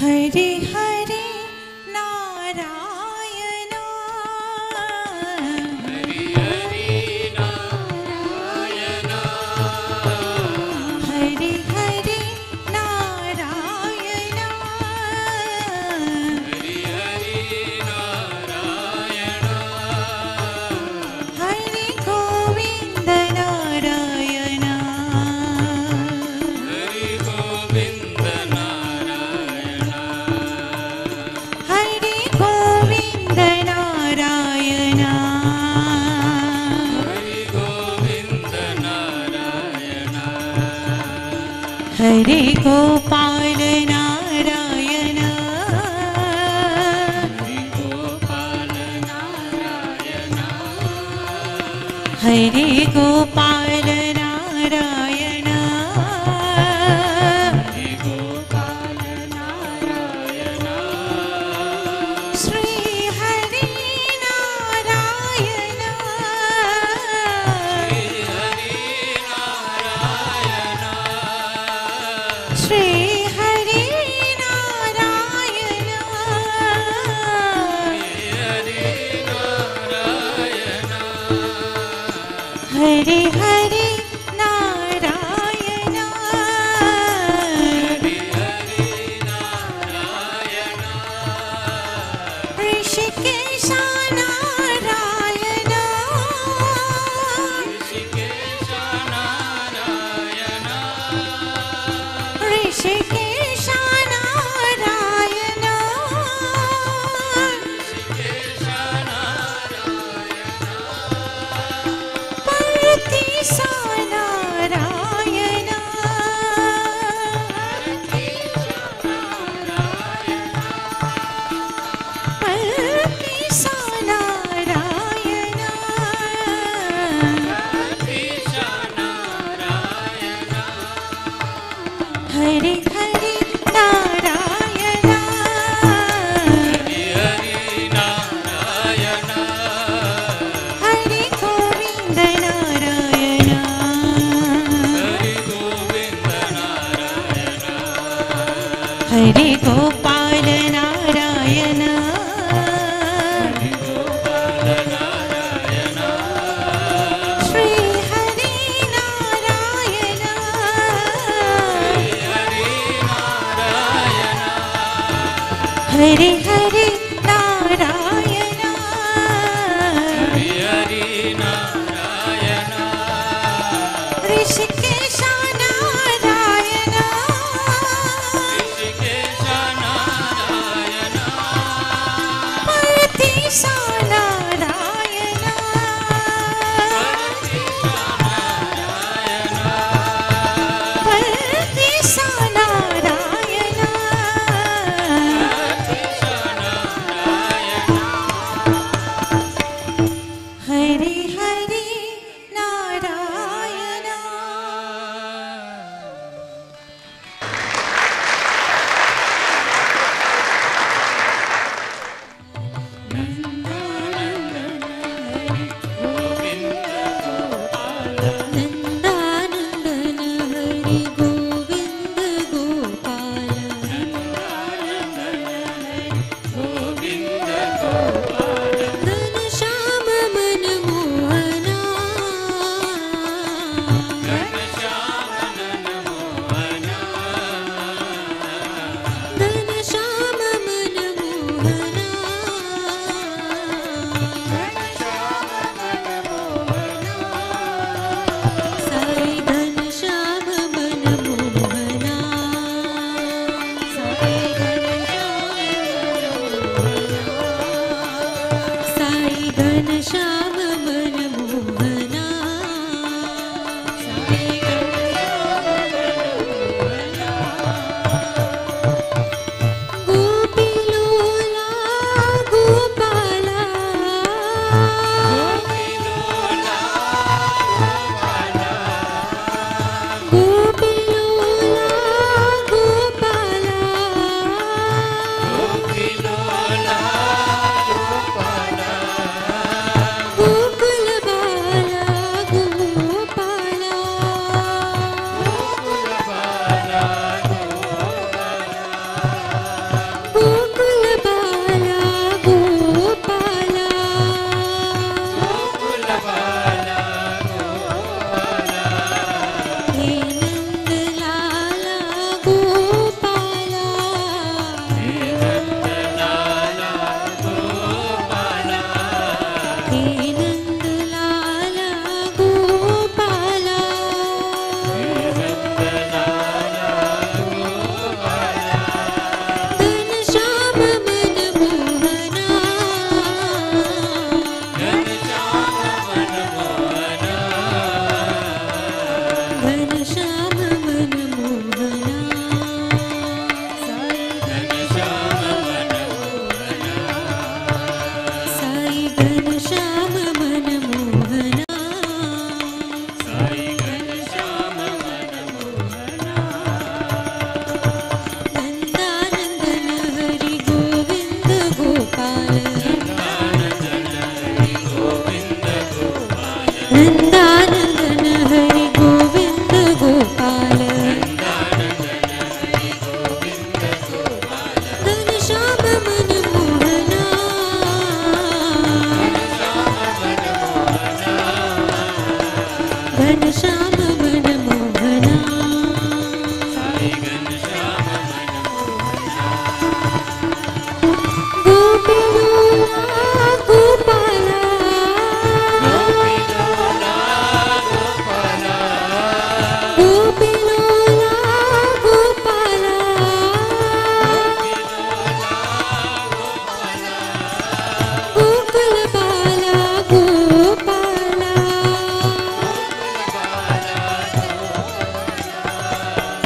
हरे हरे नारायण हरि हरि नारायण हरे हरे नारायण हरि हरि नारायण हरे गोविंद नारायण हरि गोविंद नारायण हरे गोविंद नारायण हरि गोविंद नारायण हरे गोपाल नारायण हरि गोपाल नारायण हरे गोपाल नारायण हरि गोपाल नारायण श्री हरि नारायण श्री हरि नारायण श्री हरि नारायण हरि हरि नारायण ऋषिकेश नारायण ऋषिकेश नारायण ऋषिकेश नारायण ऋषिकेश नारायण पर्वतीसा नारायण पर्वतीसा नारायण ऋषिकेश नारायण हरे हरे नारायण हरि हरि नारायण हरे गोविंद नारायण हरि गोविंद नारायण हरे गोपाल नारायण हरि गोपाल नारायण श्री हरि नारायण हरि नारायण हरे हरे नारायण हरि हरि नारायण ऋषिकेश नारायण ऋषिकेश नारायण पर्वतीसा नारायण पर्वतीसा नारायण हरे हरे नारायण नंदानंदन हरि गोविंद गोपाल धन श्याम मन मोहना धन श्याम मन मोहना साई धन श्याम मन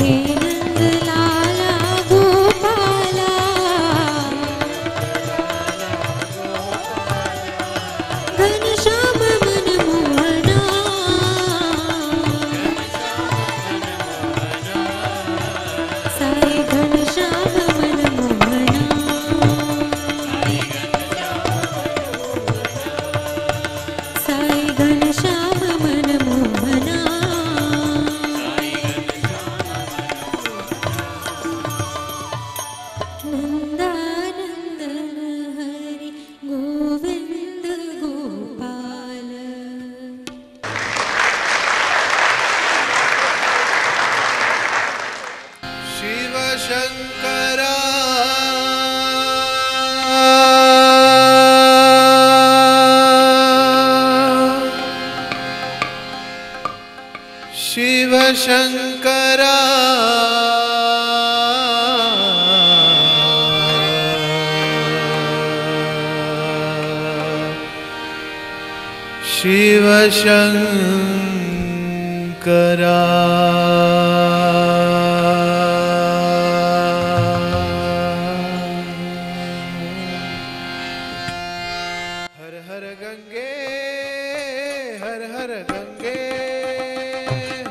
नंद लाला गोपाला घनश्याम मनमोहना साई घनश्याम मनमोहना साई घनश्याम मनमोहना नंदानंदन हरि गोविंद गोपाल शिव शंकरा शिव शंकरा शिव शंकरा हर हर गंगे हर हर गंगे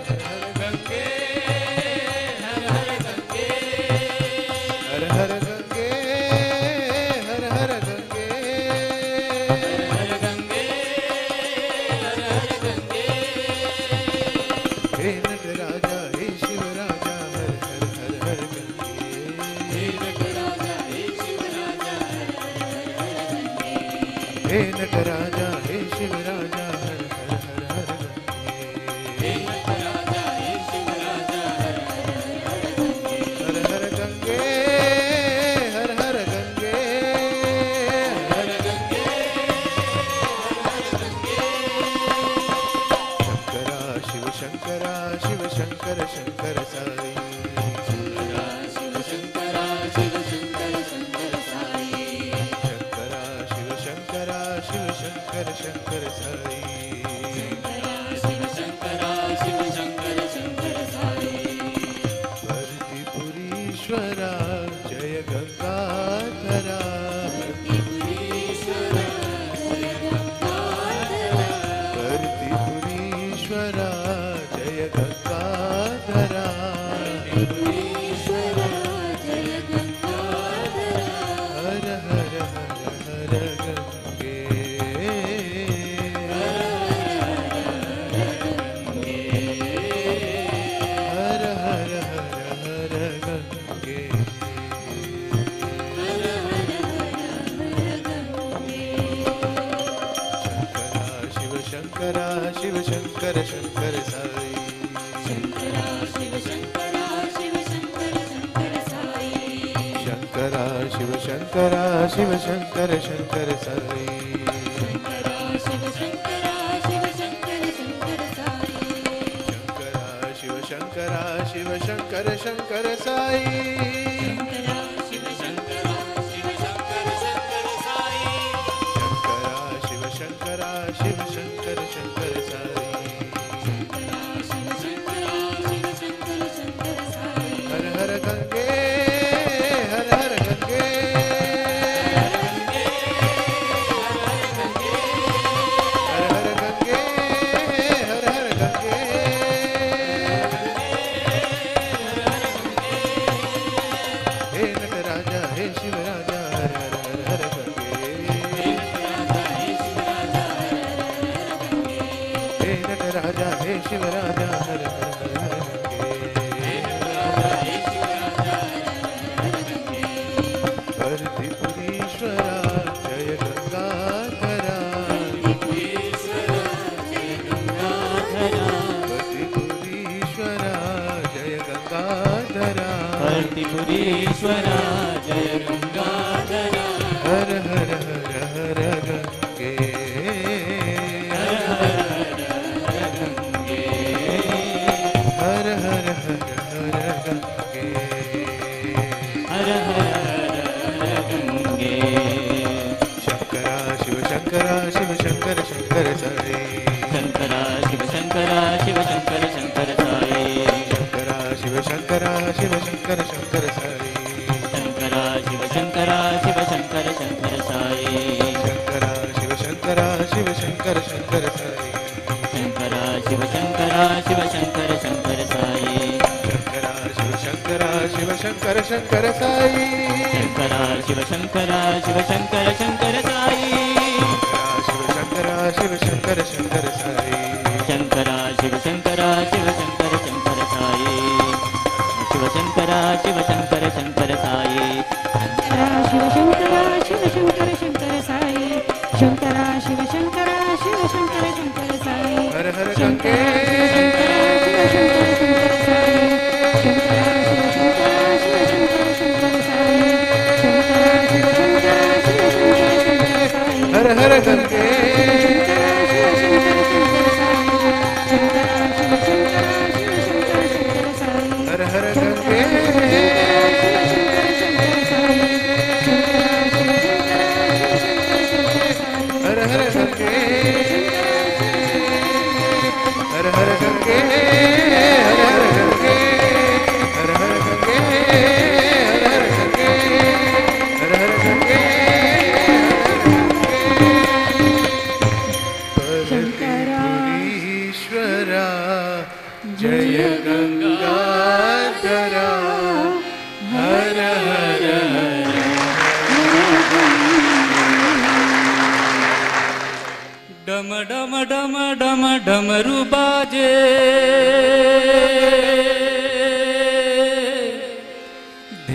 हर गंगे हर हर गंगे हर हर गंगे हर हर गंगे हर गंगे हर हर गंगे हे नटराजा हे शिव राजा हर हर हर हर गंगे हे नटराजा हे शिव राजा हर हर हर गंगे हे नटराजा हे शिव राजा हर हर हर हर गंगे हे नटराजा हे शिव राजा हर हर हर गंगे हर हर गंगे हर गंगे हर गंगे शंकरा शिव शंकरा शिव शंकर शंकर साई शंकरा शिव शंकरा शिव शंकर शंकर साई शंकरा शिव शंकरा शिव शंकर शंकर साई शिव शंकरा शिव शंकर शंकर साई भर्तिपुरीश्वरा जय गंगाधरा भर्तिपुरीश्वरा जय गंगाधरा भर्तिपुरीश्वरा जय गंगाधरा भर्तिपुरीश्वरा जय गंगाधरा हर हर हर हर गंगे हर हर हर गंगे शंकरा शिव शंकर शंकर साई शंकरा शिव शंकरा शिव शंकर शंकर साई शंकरा शिव शंकरा शिव शंकर शंकर साई शंकरा शिव शंकरा शिव शंकर शंकर साई शंकरा शिव शंकरा शिव शंकर शंकर साई शंकरा शिव शंकरा शिव शंकर शंकर साई शंकरा शिव शंकरा शिव शंकर शंकर साई शंकरा शिव शंकरा शिव शंकर शंकर साई हर हर गंगे हर हर गंगे हर हर गंगे हर हर गंगे हे नटराजा हे शिव राजा हर हर हर हर गंगे हे नटराजा हे शिव राजा हर हर हर हर गंगे भर्तिपुरीश्वरा जय गंगाधरा भर्तिपुरीश्वरा जय गंगाधरा भर्तिपुरीश्वरा जय गंगाधरा हर हर हर हर गंगे हर हर हर गंगे हर हर हर हर गंगे हर हर हर गंगे शंकरा शिव शंकरा शिव शंकर शंकर साई शंकरा शिव शंकरा शिव शंकर शंकर साई शंकरा शिव शिव शंकरा शिव शंकर शंकर साई शंकरा शिव शंकरा शिव शंकर शंकर साई शंकरा शिव शंकरा शिव शंकर शंकर साई शंकरा शिव शंकरा शिव शंकर शंकर साई शंकरा शिव शंकरा शिव शंकर शंकर साई शंकरा शिव शंकरा शिव शंकर शंकर साई शिव शंकरा शिव शंकर शंकर साई शंकरा शिव शंकरा शिव शंकर शंकर साई शिव शंकरा शिव शंकर शंकर साई शिव शंकरा शिव शंकर शंकर साई शंकरा शिव शंकरा शिव शंकर शंकर साई हर हर शंकरा शिव शंकरा शिव शंकर शंकर साई हर हर गंगे हर हर गंगे हर हर गंगे हर हर गंगे हर हर गंगे हर हर गंगे हर हर गंगे हर हर गंगे ईश्वरा जय गंगाधरा हर हर डम डम डम डम डमरू बाजे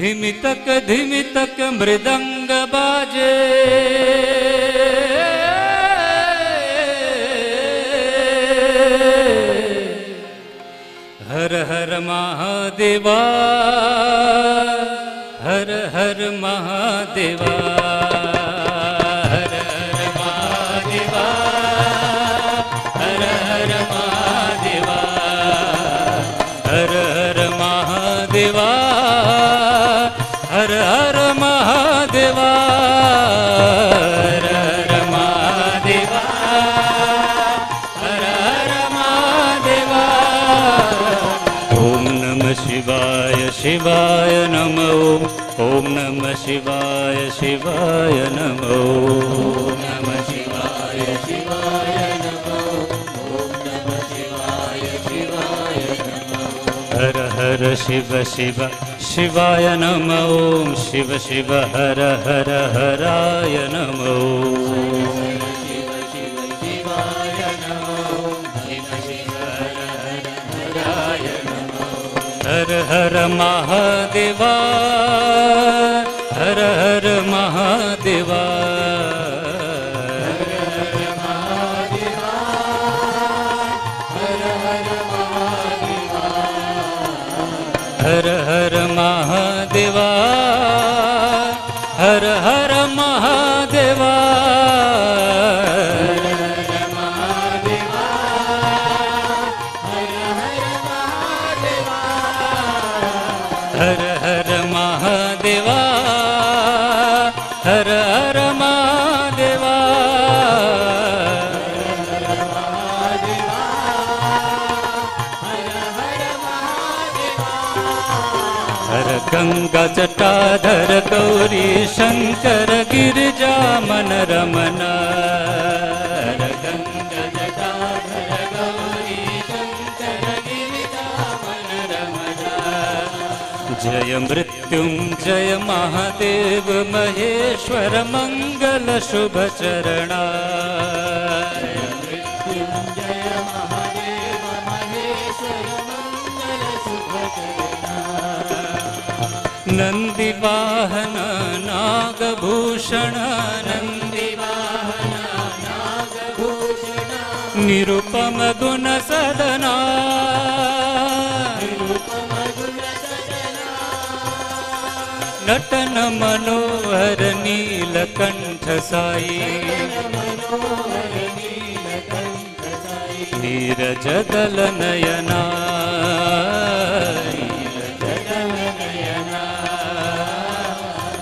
धिमि तक मृदंग बाजे हर हर महादेवा हर हर महादेवा हर हर महादेवा हर हर महादेवा हर हर महादेवा हर हर महादेवा हर हर महादेवा हर हर महादेवा ओम नमः शिवाय शिवाय नमो ओम नमः शिवाय शिवाय नमो ओम नमः शिवाय शिवाय नमो ओम नमः शिवाय शिवाय नमो हर हर शिव शिव शिवाय नमो ओम शिव शिव हर हर हराय नमो शिव शिव शिवाय नमो शिव शिव हर हर हराय नमो हर हर महादेवा हर हर महादेवा हर हर महादेवा हर हर महादेवा हर हर महादेवा हर हर महादेवा हर हर महादेवा हर हर महादेवा हर गंगा जटाधर गौरी शंकर गिरिजा मन रमना हर गंगा जटाधर गौरी शंकर गिरिजा मन रमना जय मृत्युंजय महादेव महेश्वर मंगल शुभ चरणा जय मृत्युंजय महादेव महेश्वर मंगल शुभ चरणा नंदी वाहन नागभूषण नंदी वाहन नागभूषण निरुपम गुण सदना नटन मनोहर नीलकंठ साई नीरज दल नयना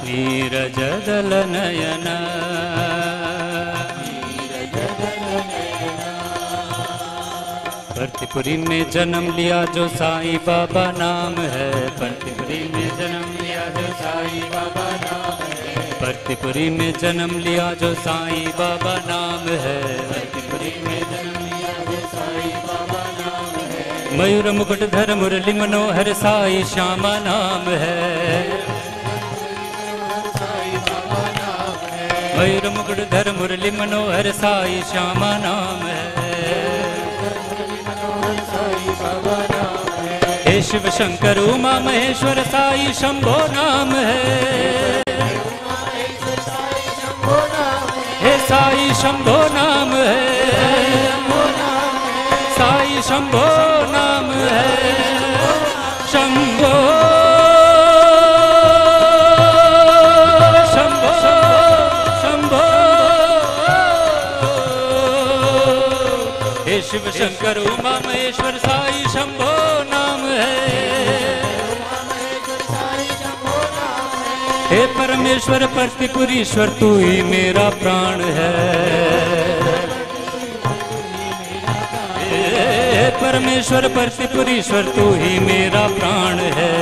नीरज दल नयना भक्तिपुरी में जन्म लिया जो साईं बाबा नाम है, भक्तिपुरी में जन्म लिया जो साईं बाबा नाम है, भक्तिपुरी में जन्म लिया जो साईं बाबा नाम है, भक्तिपुरी में जन्म लिया जो साईं बाबा नाम है। मयूर मुकुटधर मुरली मनोहर साईं श्यामा नाम है, मयूर मुकुटधर मुरली मनोहर साईं श्यामा नाम है। हे शिव शंकर उमा महेश्वर साईं शंभो नाम है, हे साईं शंभो नाम है, साईं शंभो नाम है, शंभो शंभो शंभो। हे शिव शंकर उमा महेश्वर साईं शंभो नाम है, हे परमेश्वर प्रतिपुरीश्वर तू ही मेरा प्राण है, हे परमेश्वर प्रतिपुरीश्वर तू ही मेरा प्राण है।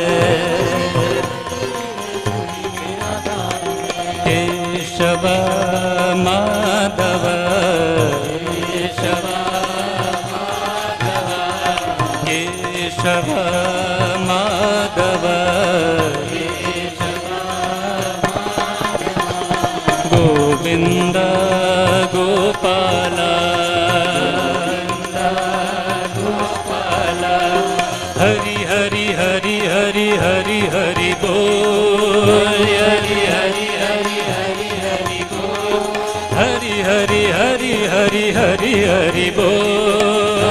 केशव माधव केशव माधव केशव माधव गोविंद गोपाल गोपाल हरि हरि हरि हरि हरि हरि बोल, हरि हरि हरि हरि हरि बोल, हरि हरि हरि हरि हरि हरि बोल,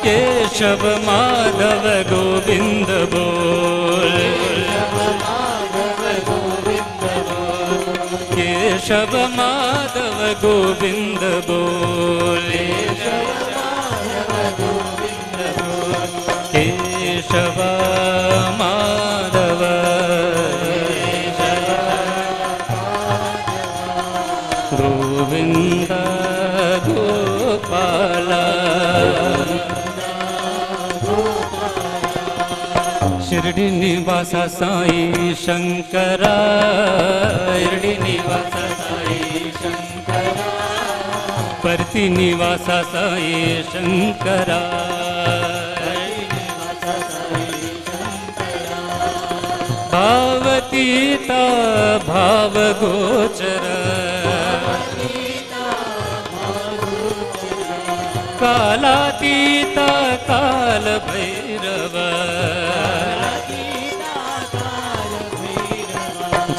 केशव माधव गोविंद बोल, केशव माधव गोविंद बोले, केशव माधव गोविंद गोपाल। शिरडी निवासा साईं शंकरा, शिरडी निवासा साईं शंकरा, परती निवासा साईं शंकरा, भावतीता भाव गोचर, कालातीता काल भैरव,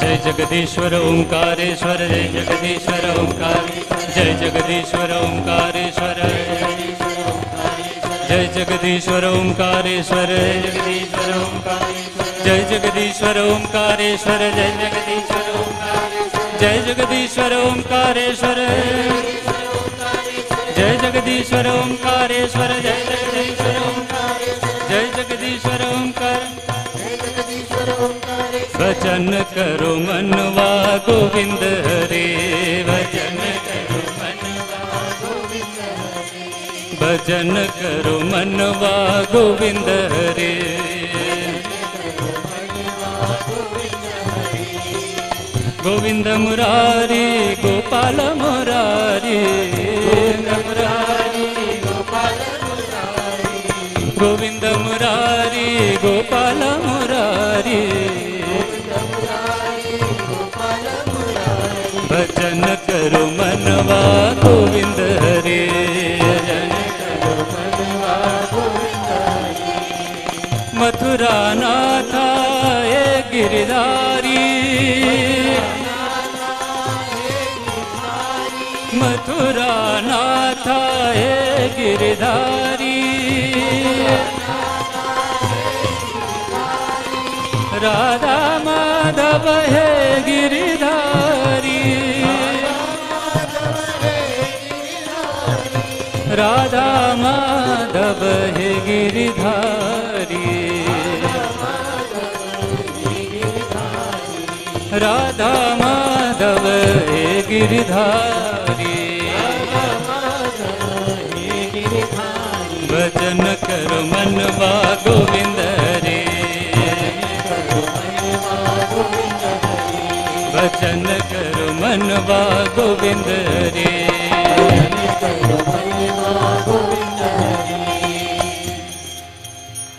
जय जगदीश्वर ओंकारेश्वर, जय जगदीश्वर ओंकार, जय जगदीश्वर ओंकारेश्वर, जय जगदीश्वर ओंकारेश्वर, जय जगदीश्वर ओंकारेश्वर, जय जगदीश्वर ओंकारेश्वर, जय जगदीश्वर ओंकारेश्वर, जय जगदीश्वर ओंकारेश्वर, जय जगदीश्वर ओंकारेश्वर, जय जगदीश्वर ओंकार। भजन करो मनवा गोविंद हरे, भजन करो मनवा गोविंद हरे, भजन करो मनवा गोविंद हरे, गोविंद मुरारी गोपाल मुरारी, गोविंद मुरारी गोपाल मुरारी, भजन करो मनवा गोविंद हरे, मथुरा नाथा ए गिरधारी, मथुरा नाथा ए गिरधारी, राधा माधव है गिरधारी, राधा माधव है गिरधारी, राधा माधव है गिरधारी, भजन करो मनवा गोविंद रे, भजन करो मनवा गोविंद रे।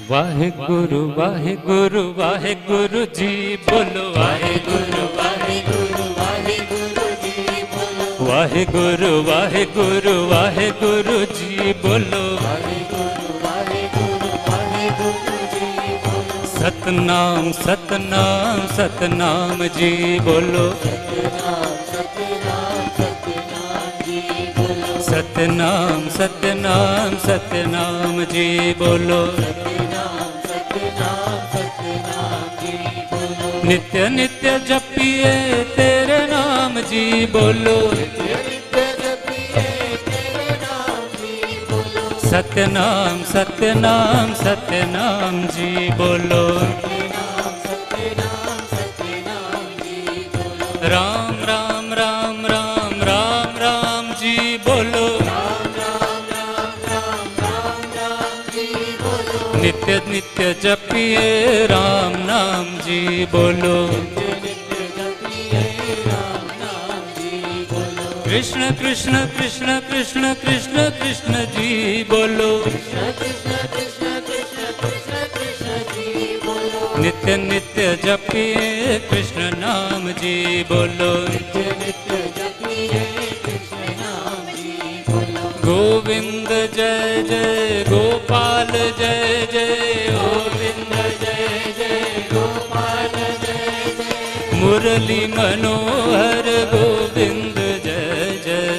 वाहे गुरु वाहे गुरु वाहे गुरु जी बोलो, वाहे गुरु वाहे गुरु वाहे गुरु जी बोलो, वाहे गुरु वाहे गुरु वाहे गुरु जी बोलो, वाहे गुरु वाहे गुरु वाहे गुरु जी बोलो। सतनाम सतनाम सतनाम जी बोलो, सतनाम सतनाम सतनाम जी बोलो, सतनाम सतनाम सतनाम जी बोलो, सतनाम सतनाम सतनाम जी बोलो। नित्य नित्य जपिए तेरे नाम जी बोलो, नित्य नित्य जपिए तेरे नाम जी बोलो। सतनाम सतनाम सतनाम जी बोलो, सतनाम सतनाम सतनाम जी बोलो। राम राम राम राम राम राम जी बोलो, राम राम राम राम राम राम जी बोलो। नित्य नित्य जपिए राम नाम जी बोलो, नित्य नित्य जपिए राम नाम जी बोलो। कृष्ण कृष्ण कृष्ण कृष्ण कृष्ण कृष्ण जी बोलो, कृष्ण कृष्ण कृष्ण कृष्ण कृष्ण कृष्ण जी बोलो। नित्य नित्य जपिए कृष्ण नाम जी बोलो, नित्य नित्य जपिए कृष्ण नाम जी बोलो। गोविंद जय जय गोपाल जय जय, गोविंद जय जय गोपाल जय जय। मुरली मनोहर गोविंद जय जय,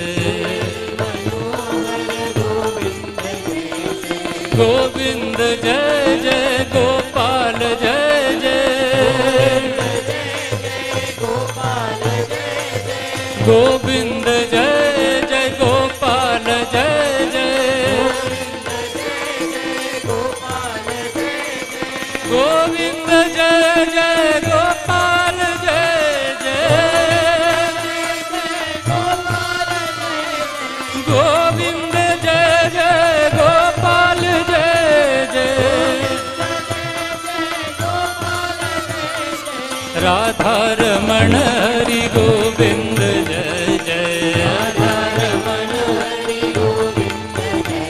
गोविंद जय जय गोपाल जय जय, गोविंद जय जय गोपाल जय जय, गोविंद जय जय गोपाल जय जय, गोविंद जय जय गोपाल जय जय। राधा रमण हरि गोविंद जय जय, राधा रमण हरि गोविंद जय जय।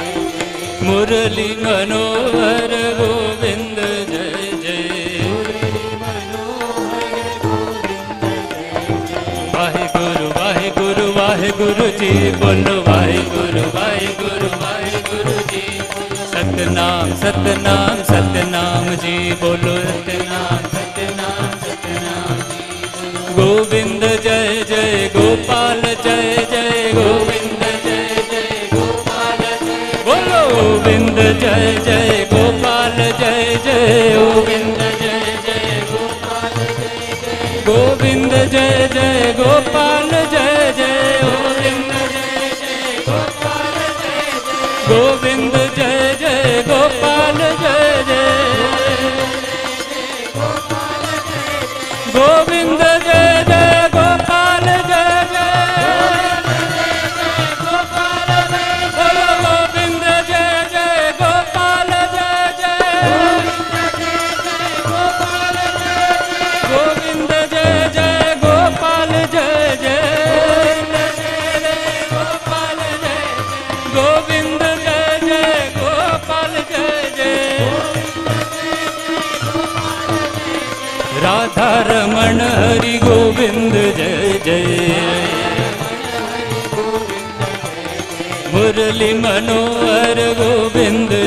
मुरली मनोहर गोविंद जय जय, मुरली मनोहर गोविंद जय जय। वाहे गुरु वाहे गुरु वाहे गुरु जी बोलो, वाहे गुरु वाहे गुरु वाहे गुरु जी बोलो। सतनाम सतनाम सतनाम जी बोलो, सतनाम सतनाम सतनाम जी बोलो। गोविंद जय जय गोपाल जय जय, गोविंद जय जय गोपाल जय बोलो। गोविंद जय जय गोपाल जय जय, गोविंद जय जय गोपाल जय जय। गोविंद जय जय गोपाल जय जय, गोविंद जय जय गोपाल जय जय। गोविंद जय जय गोपाल जय जय, गोविंद जय जय गोपाल जय जय। गोविंद जय जय गोपाल जय जय, गोविंद जय जय गोपाल जय जय, गोविंद जय जय गोपाल जय जय। राधा रमण हरि गोविंद जय जय, मुरली मनोहर गोविंद जय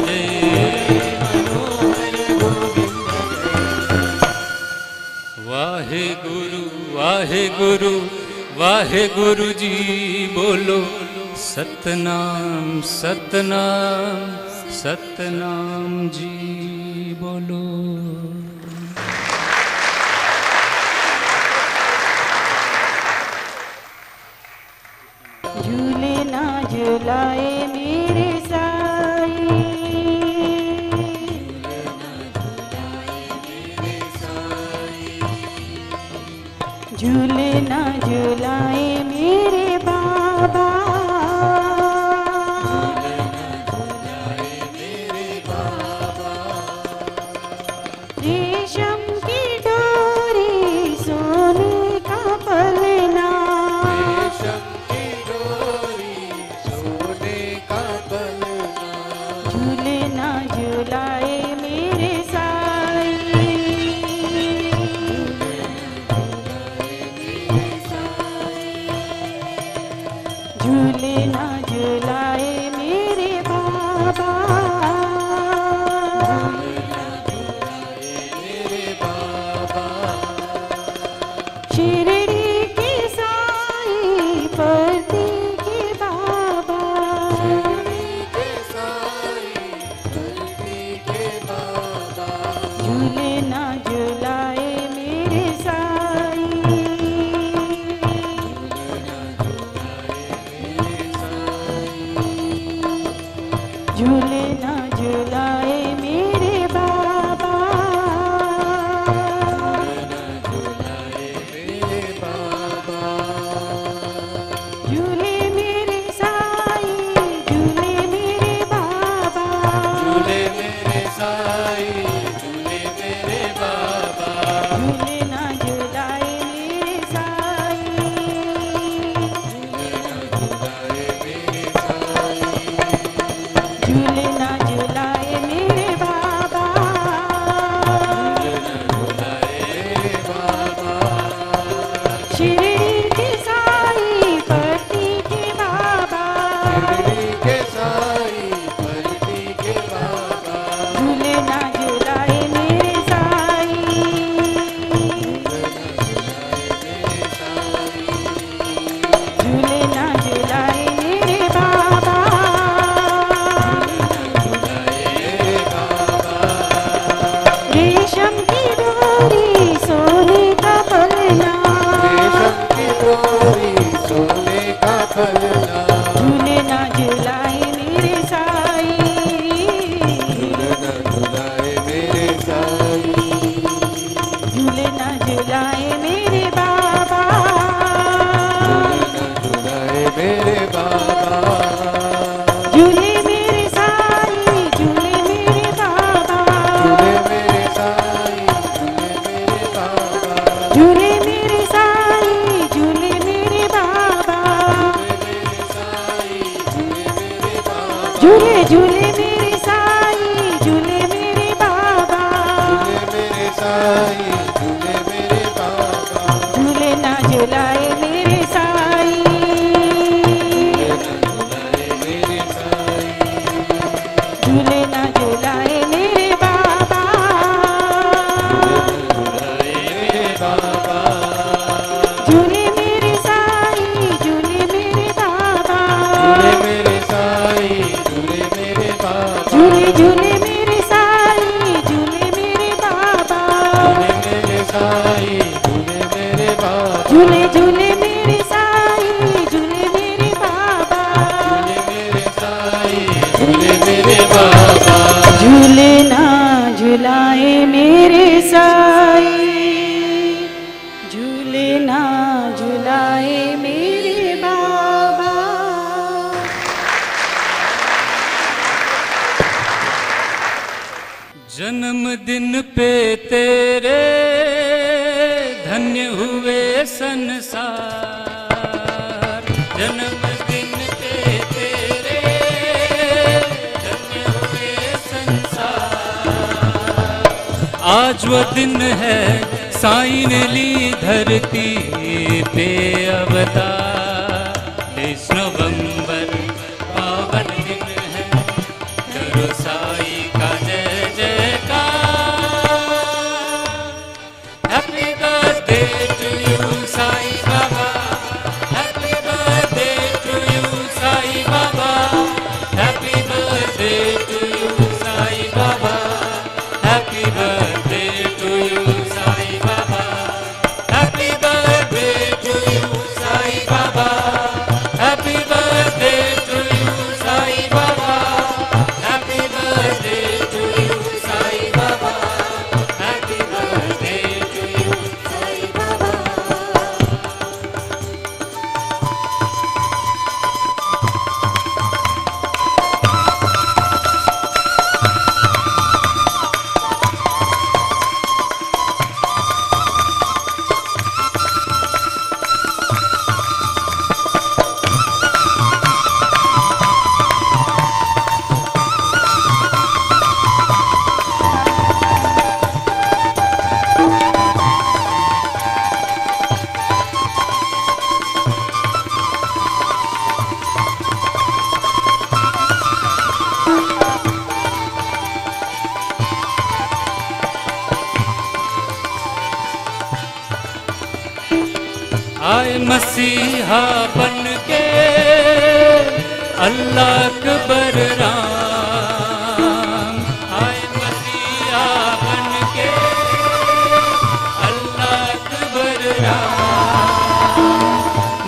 जय। वाहे गुरु वाहे गुरु वाहे गुरु जी बोलो, सतनाम सतनाम सतनाम जी बोलो। झूले ना झुलाए मेरे साई, झूले ना झुलाए मेरे बाबा, झूले ना झूलाए मेरे साई, झूले ना झूलाए मेरे बाबा, शिरडी के साई परती के बाबा, झूले ना झूलाए मेरे साई, झूले ना झूलाए मेरे बाबा, झूले मेरे साई, झूले मेरे बाबा, झूले मेरे साई झूले मेरे बाबा, झूले ना झूलाए मेरे साई, झूले ना झूलाए मेरे बाबा, शिरडी के साई परती के बाबा, शिरडी के साई परती के बाबा, झूले ना झूलाए मेरे साई, झूले ना झूलाए मेरे बाबा, रेशम की डोरी सोने का पलना, रेशम की डोरी सोने का पलना, झूले ना झूलाए मेरे साई, झूले न झुलाए मेरे साई, झूले ना झूलाए मेरे बाबा, झूले न झुलाए मेरे बाबा, झूले मेरे साई, झूले मेरे बाबा, झूले मेरे साई झूले मेरे बाबा, झूले मेरे साई, झूले मेरे बाबा, मेरे साई झूले मेरे बाबा, झूले झूले मेरे साई, झूले मेरे बाबा, झूले मेरे साई झूले मेरे बाबा, झूले ना झूलाए मेरे साई, झूले न झुलाए मेरे साई, झूले मेरे बाबा, झूले मेरे साई झूले मेरे बाबा, झूले झूले मेरे साई, झूले मेरे बाबा, झूले मेरे साई झूले मेरे बाबा, झूले झूले मेरे साई, झूले मेरे बाबा, झूले मेरे साई झूले मेरे बाबा, झूले ना झूलाए मेरे साई, झूले ना झूलाए मेरे बाबा। जन्मदिन पे तेरे धन्य हुए संसार, जन्मदिन पे तेरे धन्य हुए संसार। आज वो दिन है साईं ने ली धरती पे अवतार, 23 नवंबर पावन दिन है, करो साई का जय जयकार। Happy birthday to you Sai Baba, happy birthday to you Sai Baba, happy birthday to you Sai Baba, happy birthday to you Sai Baba, happy birthday to you Sai Baba, happy birthday to you Sai Baba, happy birthday आए मसीहा बन के अल्लाह अकबर राम, आए मसीहा बन के अल्लाह अकबर राम।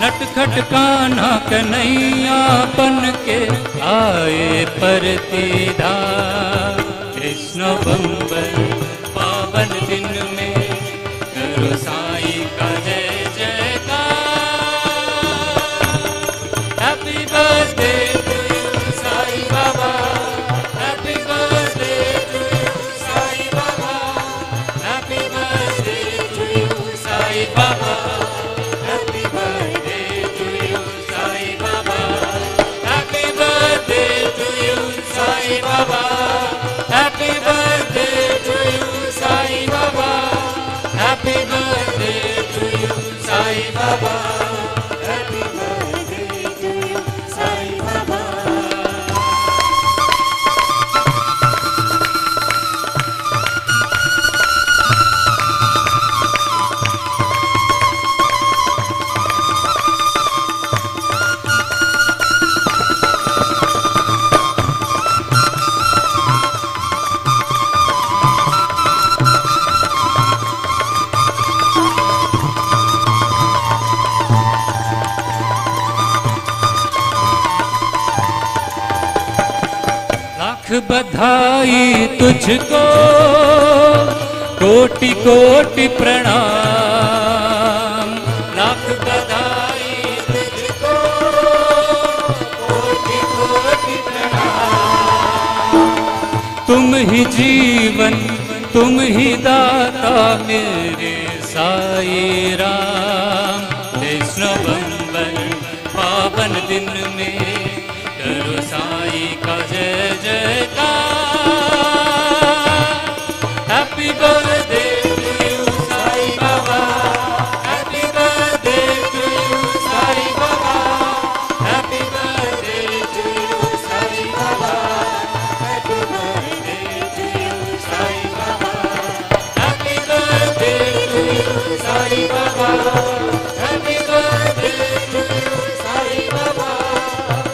नटखट कान्हा कन्हैया बन के आए परतीधार। कृष्ण नवंबर पावन दिन में करो साईं का जय जयकार। Happy birthday to you Sai Baba, happy birthday to you Sai Baba, happy birthday to you Sai Baba, happy birthday to you Sai Baba, happy birthday to you Sai Baba, happy birthday to you Sai Baba, happy birthday to you Sai Baba, happy birthday to you Sai Baba. Lakh बधाई तुझको, कोटि कोटि प्रणाम। लाख बधाई तुझको, कोटि कोटि प्रणाम। तुम ही जीवन, तुम ही दाता मेरे साईं राम। 23 नवंबर पावन दिन में करो साईं का जय जयकार। Happy birthday to you Sai Baba, happy birthday to you Sai Baba, happy birthday to you Sai Baba, happy birthday to you Sai Baba, happy birthday to you Sai Baba, happy birthday to you Sai Baba,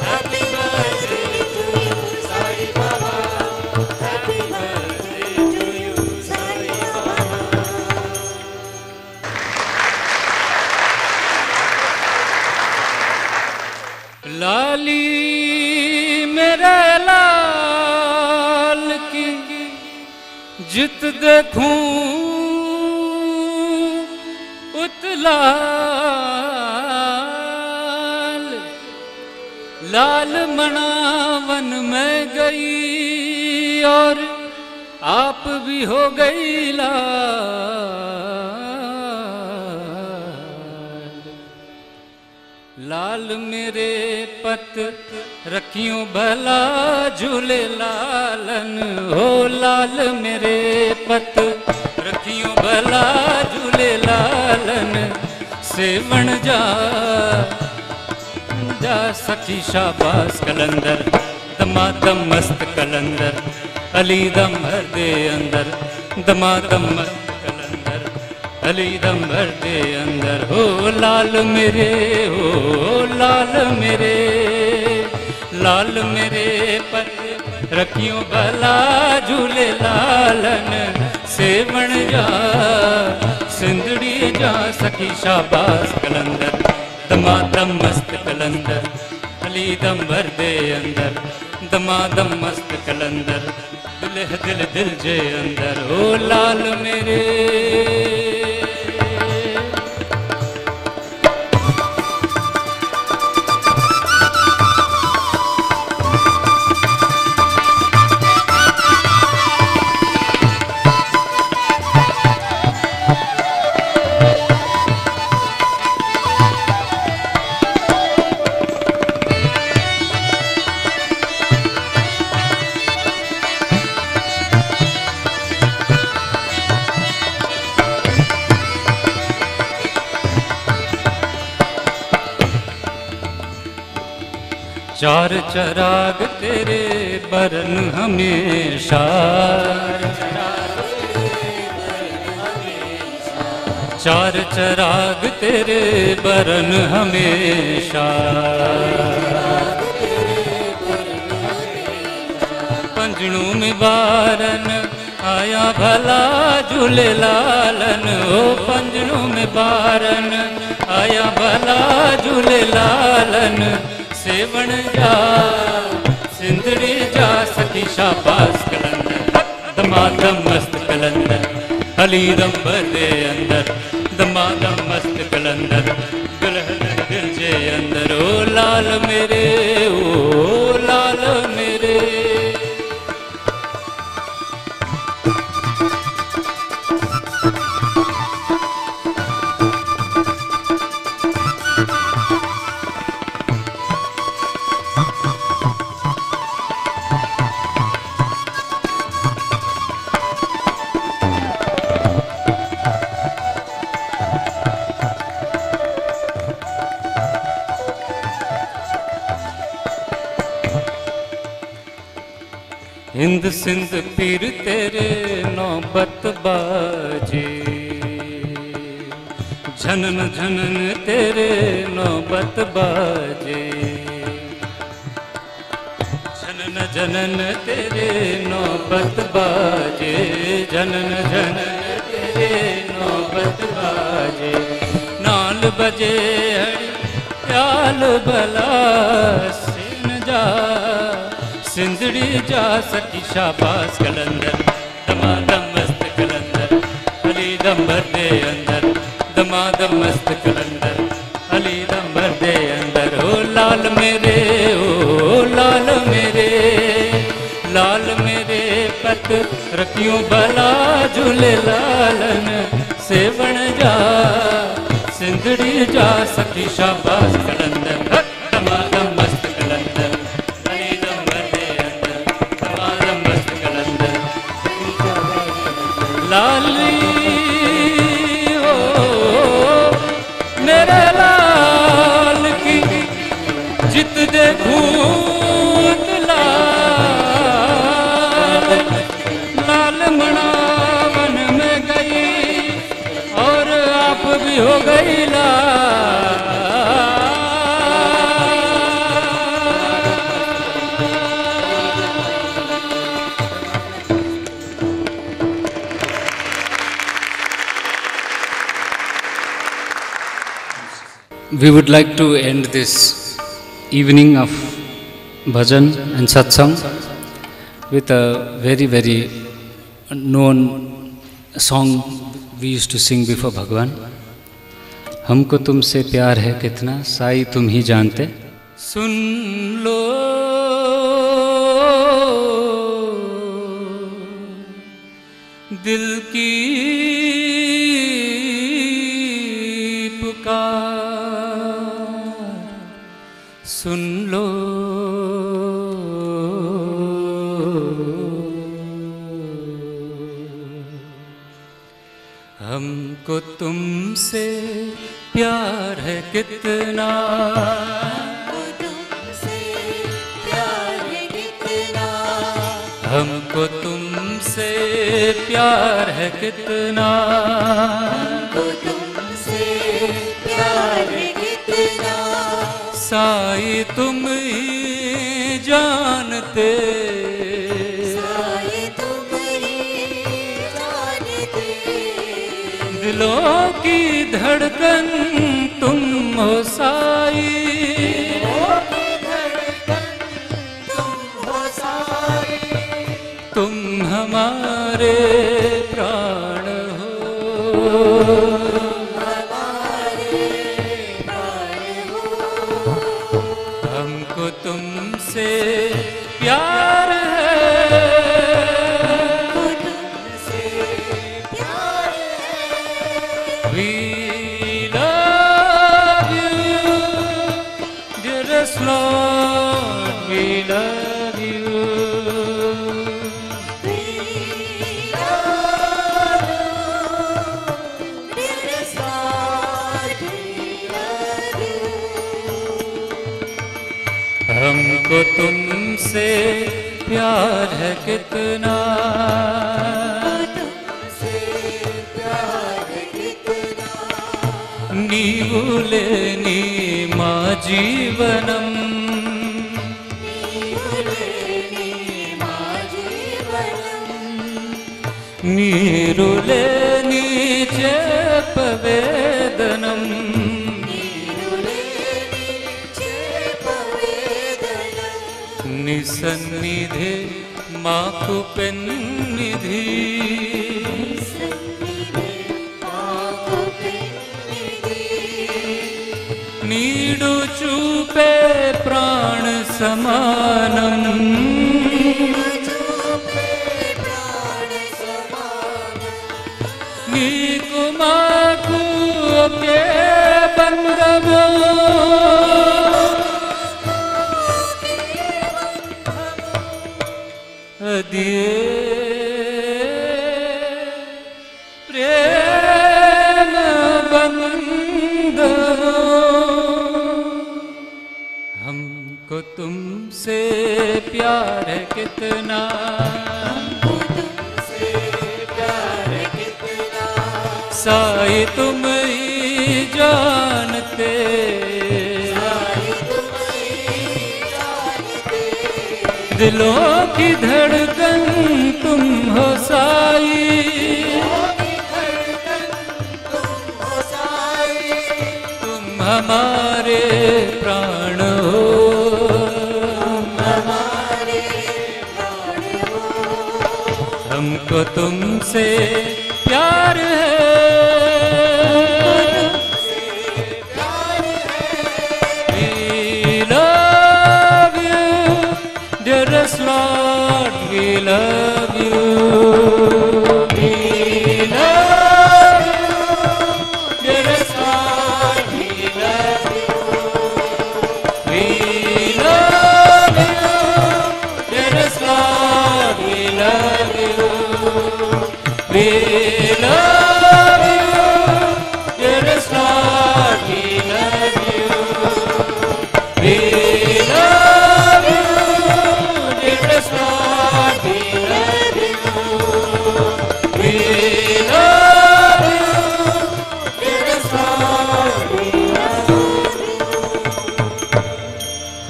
happy birthday to you Sai Baba, happy birthday to you Sai Baba. लाली मेरे लाल की जित देखूं उतलाल। लाल मनावन में गई और आप भी हो गई लाल। लाल मेरे पत रखियों भला झूले लालन हो। लाल मेरे पत रखियों भला झूले लालन। सेवण जा जा सखी शाबाश कलंदर। दमादम मस्त कलंदर अली दम भर दे अंदर। दमादम मस्त कलंदर अली दम भर दे अंदर। हो लाल मेरे, हो लाल मेरे, लाल मेरे पत रखियों भला झूले लालन। सेवण जा सिंदड़ी जा सखी शाबाश कलंदर। दमादम मस्त कलंदर अली दम भर दे अंदर। दमादम मस्त कलंदर दिल दिल दिल जे अंदर। हो लाल मेरे। चार चराग तेरे बरन हमेशा। चार चराग तेरे बरन हमेशा, पंजड़ों में बारन आया भला झूले लालन। ओ पंजड़ों में बारन आया भला झूले लालन। सेवण जा सिंदड़ी जा सखी शाबाश कलंदर, दमादम मस्त कलंदर हलीदंबर दे अंदर, दमादम मस्त कलंदर दुल्हन दिल जे अंदर। ओ लाल मेरे, ओ लाल मेरे। हिंद सिंध पीर तेरे नौबत बाजे, झनन झनन तेरे नौबत बाजे, झनन झनन तेरे नौबत बाजे, झनन झनन तेरे नौबत बाजे। नाल बजे हरि प्याल भला सिन जा, सिंदड़ी जा सखी शाबाश कलंदर, दमादम मस्त कलंदर हलीदंबर दे अंदर, दमादम मस्त कलंदर हलीदंबर दे अंदर। ओ लाल मेरे, ओ लाल मेरे, लाल मेरे पत रखियों भला झूले लालन। सेवण जा सिंदड़ी जा सखी शाबाश कलंदर, दमादम मस्त कलंदर लाली। ओ मेरे लाल की जित देखूं लाल, लाल मनावन में गई और आप भी हो गई लाल। We would like to end this evening of bhajan and satsang with a very, very known song we used to sing before Bhagwan. हमको तुमसे प्यार है कितना साई तुम ही जानते। सुन लो दिल की सुन लो हमको तुमसे प्यार है कितना, हमको तुमसे प्यार है कितना, साई तुम ही जानते, साई तुम ही जानते, दिलों की धड़कन तुम हो साई, दिलों की धड़कन तुम हो साई, तुम हमारे प्राण हो, तुमसे प्यार है, तुमसे प्यार है। We love you, dearest Lord, we love you. We love you, dearest Lord, we love you. हमको तुमसे प्यार है कितना, तुमसे प्यार है कितना, जीवनम नीरुलेनी चेपवेदनम निसन्निधे माकु पेन्निधि नीडु चूपे प्राण समानम नीकु माकु के बंदवो अदिये प्रेम बंदवो हमको तुमसे प्यार है कितना साई तुम ही जानते दिलों की धड़कन तुम हो साई तुम हमारे प्राण हो हमको तुमसे प्यार है Lord, we love you. We love you, dearest Lord, we love you. We love you, dearest Lord, we love you. We love you, dearest Lord, we love you. We love you.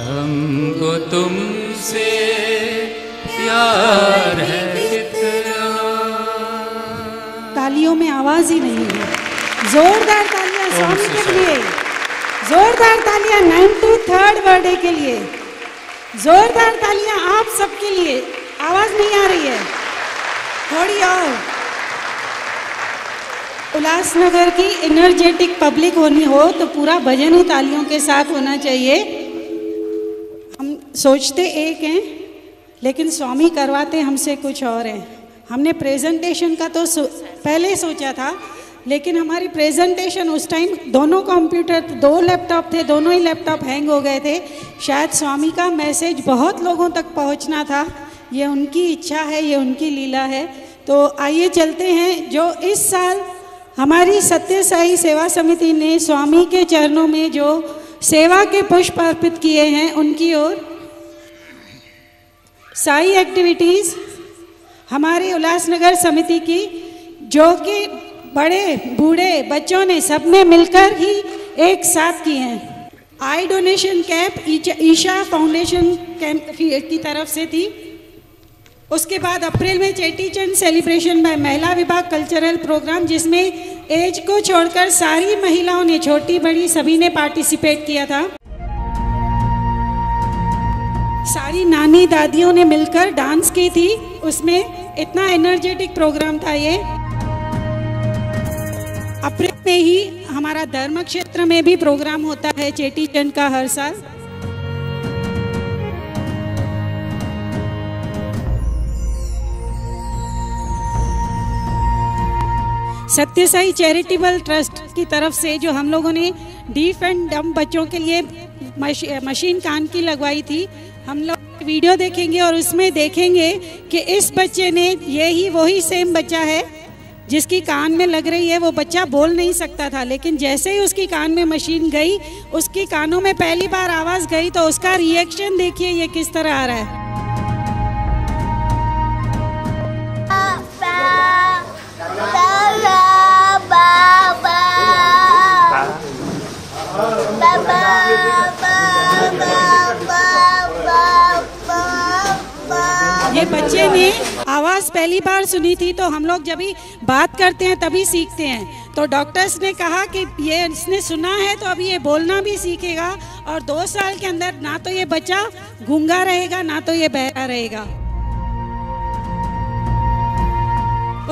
हमको तुमसे प्यार है कितना। तालियों में आवाज ही नहीं है। जोरदार तालियां स्वामी के लिए, जोरदार तालियां 93rd बर्थडे के लिए, जोरदार तालियां आप सबके लिए। आवाज नहीं आ रही है, थोड़ी और। उल्लासनगर की एनर्जेटिक पब्लिक होनी हो तो पूरा भजन ही तालियों के साथ होना चाहिए। हम सोचते एक हैं लेकिन स्वामी करवाते हमसे कुछ और हैं। हमने प्रेजेंटेशन का तो पहले सोचा था, लेकिन हमारी प्रेजेंटेशन उस टाइम दोनों कंप्यूटर, 2 लैपटॉप थे, दोनों ही लैपटॉप हैंग हो गए थे। शायद स्वामी का मैसेज बहुत लोगों तक पहुंचना था। ये उनकी इच्छा है, ये उनकी लीला है। तो आइए चलते हैं। जो इस साल हमारी सत्य साई सेवा समिति ने स्वामी के चरणों में जो सेवा के पुष्प अर्पित किए हैं, उनकी ओर साई एक्टिविटीज़ हमारी उल्लासनगर समिति की, जो कि बड़े बूढ़े बच्चों ने सब ने मिलकर ही एक साथ किए हैं। Eye donation camp Isha foundation camp की तरफ से थी। उसके बाद अप्रैल में चेटीचंद सेलिब्रेशन में महिला विभाग कल्चरल प्रोग्राम, जिसमें एज को छोड़कर सारी महिलाओं ने, छोटी बड़ी सभी ने पार्टिसिपेट किया था। सारी नानी दादियों ने मिलकर डांस की थी। उसमें इतना एनर्जेटिक प्रोग्राम था ये। अप्रैल में ही हमारा धर्म क्षेत्र में भी प्रोग्राम होता है चेटीचंद का हर साल। सत्य साई चैरिटेबल ट्रस्ट की तरफ से जो हम लोगों ने डीफ एंड डम बच्चों के लिए मशीन कान की लगवाई थी, हम लोग वीडियो देखेंगे और उसमें देखेंगे कि इस बच्चे ने, यही वही सेम बच्चा है जिसकी कान में लग रही है। वो बच्चा बोल नहीं सकता था, लेकिन जैसे ही उसकी कान में मशीन गई, उसकी कानों में पहली बार आवाज़ गई तो उसका रिएक्शन देखिए ये किस तरह आ रहा है। Baba बच्चे ने आवाज़ पहली बार सुनी थी, तो हम लोग जब भी बात करते हैं तभी सीखते हैं। तो डॉक्टर्स ने कहा कि ये इसने सुना है तो अभी ये बोलना भी सीखेगा, और 2 साल के अंदर ना तो ये बच्चा गूंगा रहेगा ना तो ये बहरा रहेगा।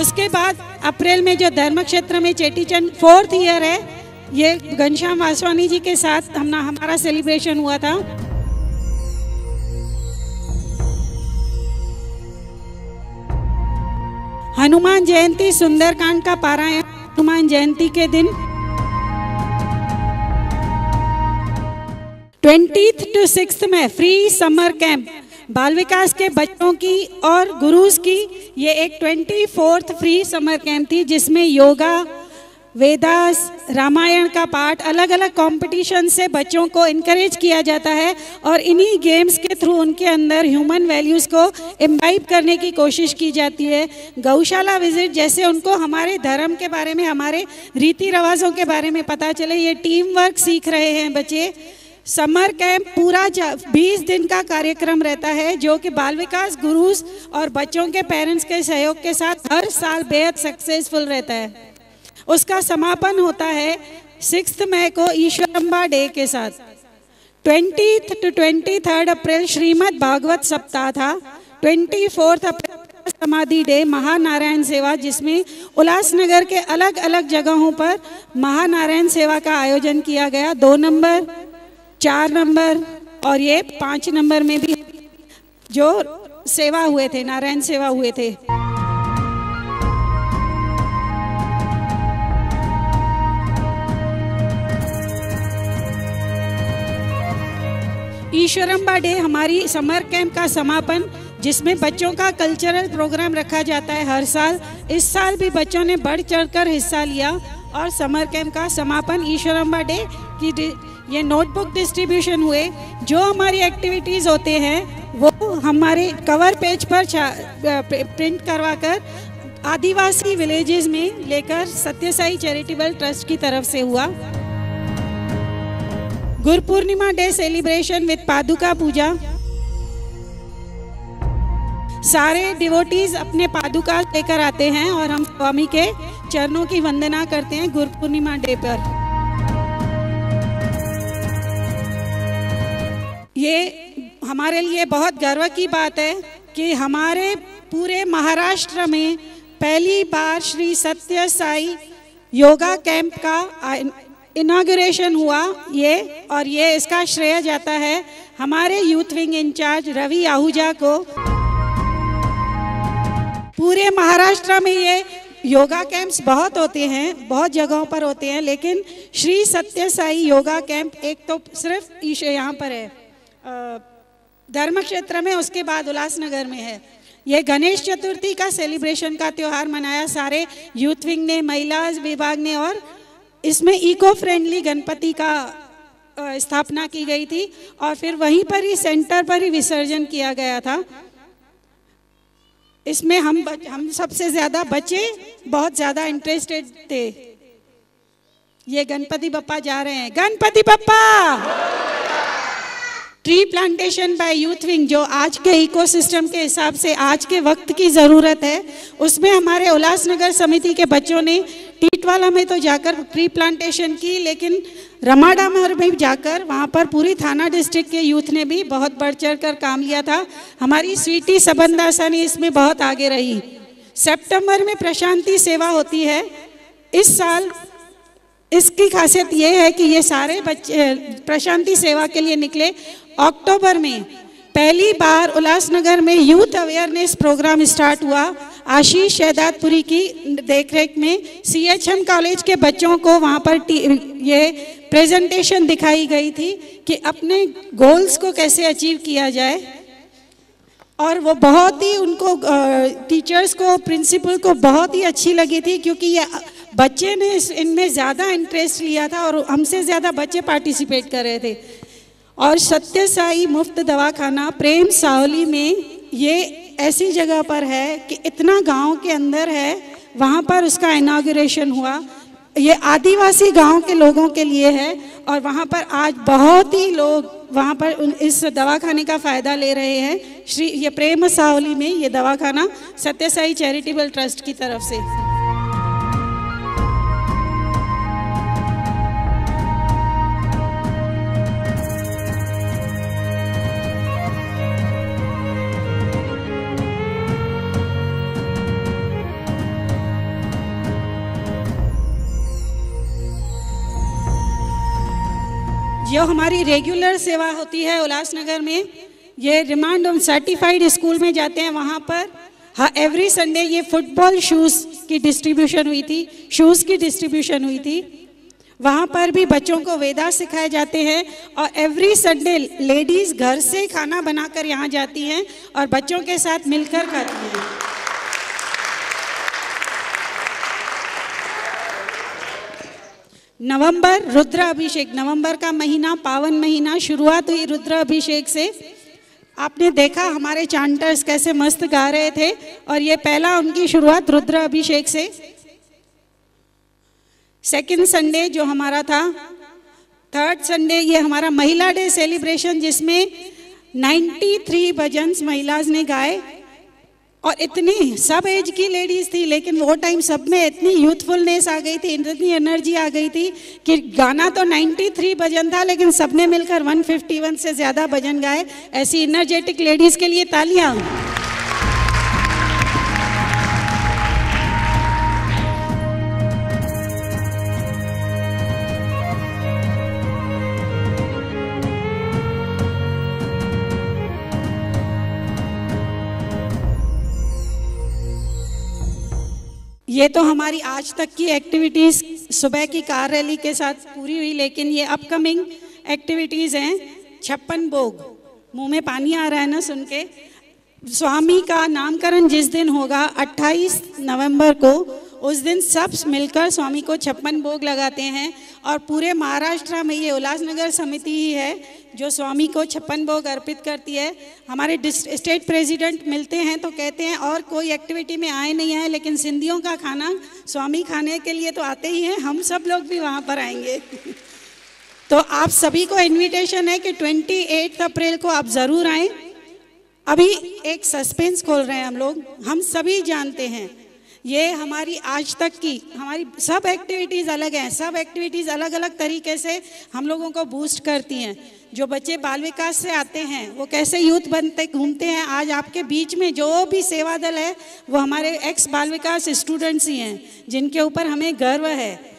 उसके बाद अप्रैल में जो धर्म क्षेत्र में चेटीचंड 4th ईयर है, ये घनश्याम वासवानी जी के साथ हमारा सेलिब्रेशन हुआ था। हनुमान जयंती सुंदरकांड का पारायण हनुमान जयंती के दिन 20th to 6th में फ्री समर कैंप बाल विकास के बच्चों की और गुरुज की ये एक 24th फ्री समर कैंप थी, जिसमें योगा, वेदास, रामायण का पाठ, अलग अलग कंपटीशन से बच्चों को इनकरेज किया जाता है और इन्हीं गेम्स के थ्रू उनके अंदर ह्यूमन वैल्यूज़ को इम्बाइब करने की कोशिश की जाती है। गौशाला विजिट जैसे उनको हमारे धर्म के बारे में, हमारे रीति रिवाजों के बारे में पता चले, ये टीम वर्क सीख रहे हैं बच्चे। समर कैंप पूरा 20 दिन का कार्यक्रम रहता है, जो कि बाल विकास गुरुज और बच्चों के पेरेंट्स के सहयोग के साथ हर साल बेहद सक्सेसफुल रहता है। उसका समापन होता है 6 मई को ईश्वरंबा डे के साथ। 20th to 23rd अप्रैल श्रीमद् भागवत सप्ताह था। 24th अप्रैल समाधि डे, महानारायण सेवा, जिसमें उल्लासनगर के अलग अलग जगहों पर महानारायण सेवा का आयोजन किया गया। 2 नंबर, 4 नंबर और ये 5 नंबर में भी जो सेवा हुए थे, नारायण सेवा हुए थे। ईश्वरंबा डे हमारी समर कैंप का समापन, जिसमें बच्चों का कल्चरल प्रोग्राम रखा जाता है हर साल। इस साल भी बच्चों ने बढ़ चढ़कर हिस्सा लिया और समर कैंप का समापन ईश्वरंबा डे की ये नोटबुक डिस्ट्रीब्यूशन हुए। जो हमारी एक्टिविटीज़ होते हैं वो हमारे कवर पेज पर प्रिंट करवाकर आदिवासी विलेजेस में लेकर सत्यसाई चैरिटेबल ट्रस्ट की तरफ से हुआ। Guru Purnima day celebration with पादुका पूजा। सारे डिवोटीज अपने पादुका लेकर आते हैं और हम स्वामी के चरणों की वंदना करते हैं गुरु पूर्णिमा डे पर। ये हमारे लिए बहुत गर्व की बात है कि हमारे पूरे महाराष्ट्र में पहली बार श्री सत्य साई योगा कैंप का इनॉग्रेशन हुआ और ये इसका श्रेय जाता है हमारे youth wing incharge Ravi Ahuja को। पूरे महाराष्ट्र में ये योगा कैंप्स बहुत होते हैं, बहुत जगहों पर होते हैं, लेकिन श्री सत्य साई योगा कैंप एक तो सिर्फ यहाँ पर है धर्म क्षेत्र में, उसके बाद उल्लासनगर में है। ये गणेश चतुर्थी का सेलिब्रेशन का त्यौहार मनाया सारे यूथ विंग ने, महिला विभाग ने, और इसमें इको फ्रेंडली गणपति का स्थापना की गई थी और फिर वहीं पर ही सेंटर पर ही विसर्जन किया गया था। इसमें हम सबसे ज़्यादा बच्चे बहुत ज़्यादा इंटरेस्टेड थे। ये गणपति बप्पा जा रहे हैं, Ganpati Bappa. Tree plantation by youth wing जो आज के इकोसिस्टम के हिसाब से आज के वक्त की ज़रूरत है, उसमें हमारे उल्लासनगर समिति के बच्चों ने टीटवाला में तो जाकर ट्री प्लांटेशन की, लेकिन रमाडा में भी जाकर वहाँ पर पूरी थाना डिस्ट्रिक्ट के यूथ ने भी बहुत बढ़ चढ़ कर काम लिया था। हमारी स्वीटी सबंदासानी इसमें बहुत आगे रही। सितंबर में प्रशांति सेवा होती है। इस साल इसकी खासियत ये है कि ये सारे बच्चे प्रशांति सेवा के लिए निकले। अक्टूबर में पहली बार उल्लासनगर में यूथ अवेयरनेस प्रोग्राम स्टार्ट हुआ। आशीष शहदादपुरी की देखरेख में CHM कॉलेज के बच्चों को वहाँ पर ये प्रेजेंटेशन दिखाई गई थी कि अपने गोल्स को कैसे अचीव किया जाए, और वो बहुत ही उनको टीचर्स को, प्रिंसिपल को बहुत ही अच्छी लगी थी, क्योंकि ये बच्चे ने इनमें ज़्यादा इंटरेस्ट लिया था और हमसे ज़्यादा बच्चे पार्टिसिपेट कर रहे थे। और सत्य साई मुफ्त दवाखाना प्रेम सावली में ये ऐसी जगह पर है कि इतना गांव के अंदर है, वहाँ पर उसका इनॉग्रेशन हुआ। ये आदिवासी गांव के लोगों के लिए है और वहाँ पर आज बहुत ही लोग वहाँ पर इस दवाखाने का फ़ायदा ले रहे हैं। ये प्रेम सावली में ये दवाखाना सत्य साई चैरिटेबल ट्रस्ट की तरफ से। जो हमारी रेगुलर सेवा होती है उल्लासनगर में, ये रिमांड होम सर्टिफाइड स्कूल में जाते हैं। वहाँ पर हाँ एवरी संडे ये फुटबॉल शूज़ की डिस्ट्रीब्यूशन हुई थी, शूज़ की डिस्ट्रीब्यूशन हुई थी। वहाँ पर भी बच्चों को वेदास सिखाए जाते हैं और एवरी संडे लेडीज़ घर से खाना बनाकर यहाँ जाती हैं और बच्चों के साथ मिलकर खाती हैं। नवंबर रुद्र अभिषेक, नवंबर का महीना पावन महीना, शुरुआत हुई रुद्र अभिषेक से। आपने देखा हमारे चांटर्स कैसे मस्त गा रहे थे और ये पहला उनकी शुरुआत रुद्र अभिषेक से। सेकंड संडे जो हमारा था, थर्ड संडे ये हमारा महिला डे सेलिब्रेशन, जिसमें 93 भजन्स महिलाज ने गाए और इतनी सब एज की लेडीज थी, लेकिन वो टाइम सब में इतनी यूथफुलनेस आ गई थी, इतनी एनर्जी आ गई थी कि गाना तो 93 भजन था लेकिन सबने मिलकर 151 से ज़्यादा भजन गाए। ऐसी एनर्जेटिक लेडीज़ के लिए तालियां। ये तो हमारी आज तक की एक्टिविटीज़ सुबह की कार रैली के साथ पूरी हुई, लेकिन ये अपकमिंग एक्टिविटीज़ हैं। 56 भोग, मुंह में पानी आ रहा है ना सुन के। स्वामी का नामकरण जिस दिन होगा 28 नवंबर को, उस दिन सब मिलकर स्वामी को 56 भोग लगाते हैं और पूरे महाराष्ट्र में ये उल्लासनगर समिति ही है जो स्वामी को 56 भोग अर्पित करती है। हमारे स्टेट प्रेसिडेंट मिलते हैं तो कहते हैं और कोई एक्टिविटी में आए नहीं आए, लेकिन सिंधियों का खाना स्वामी खाने के लिए तो आते ही हैं, हम सब लोग भी वहाँ पर आएंगे। तो आप सभी को इन्विटेशन है कि 28 अप्रैल को आप ज़रूर आएँ। अभी एक सस्पेंस खोल रहे हैं हम लोग, हम सभी जानते हैं ये हमारी आज तक की हमारी सब एक्टिविटीज़ अलग हैं, सब एक्टिविटीज़ अलग अलग तरीके से हम लोगों को बूस्ट करती हैं। जो बच्चे बाल विकास से आते हैं वो कैसे यूथ बनते घूमते हैं। आज आपके बीच में जो भी सेवा दल है वो हमारे एक्स बाल विकास स्टूडेंट्स ही हैं, जिनके ऊपर हमें गर्व है।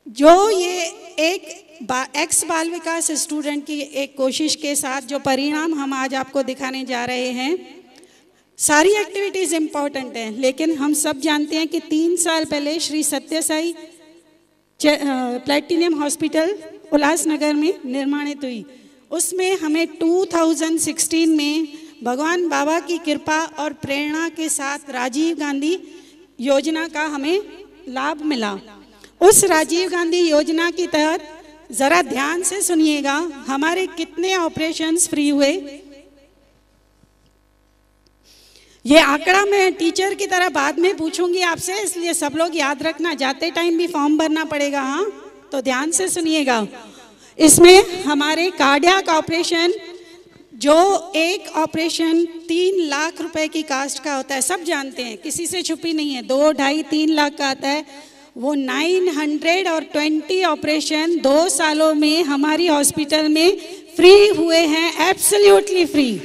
जो ये एक एक्स बाल विकास स्टूडेंट की एक कोशिश के साथ जो परिणाम हम आज आपको दिखाने जा रहे हैं, सारी एक्टिविटीज़ इम्पॉर्टेंट हैं, लेकिन हम सब जानते हैं कि 3 साल पहले श्री सत्य साई प्लैटिनम हॉस्पिटल उल्लासनगर में निर्माणित हुई। उसमें हमें 2016 में भगवान बाबा की कृपा और प्रेरणा के साथ राजीव गांधी योजना का हमें लाभ मिला। उस राजीव गांधी योजना के तहत ज़रा ध्यान से सुनिएगा, हमारे कितने ऑपरेशंस फ्री हुए। ये आंकड़ा मैं टीचर की तरह बाद में पूछूंगी आपसे, इसलिए सब लोग याद रखना, जाते टाइम भी फॉर्म भरना पड़ेगा, हाँ तो ध्यान से सुनिएगा। इसमें हमारे कार्डियक ऑपरेशन, जो एक ऑपरेशन 3 लाख रुपए की कास्ट का होता है, सब जानते हैं, किसी से छुपी नहीं है, 2, 2.5, 3 लाख का आता है, वो 920 ऑपरेशन 2 सालों में हमारी हॉस्पिटल में फ्री हुए हैं, एब्सोल्युटली फ्री।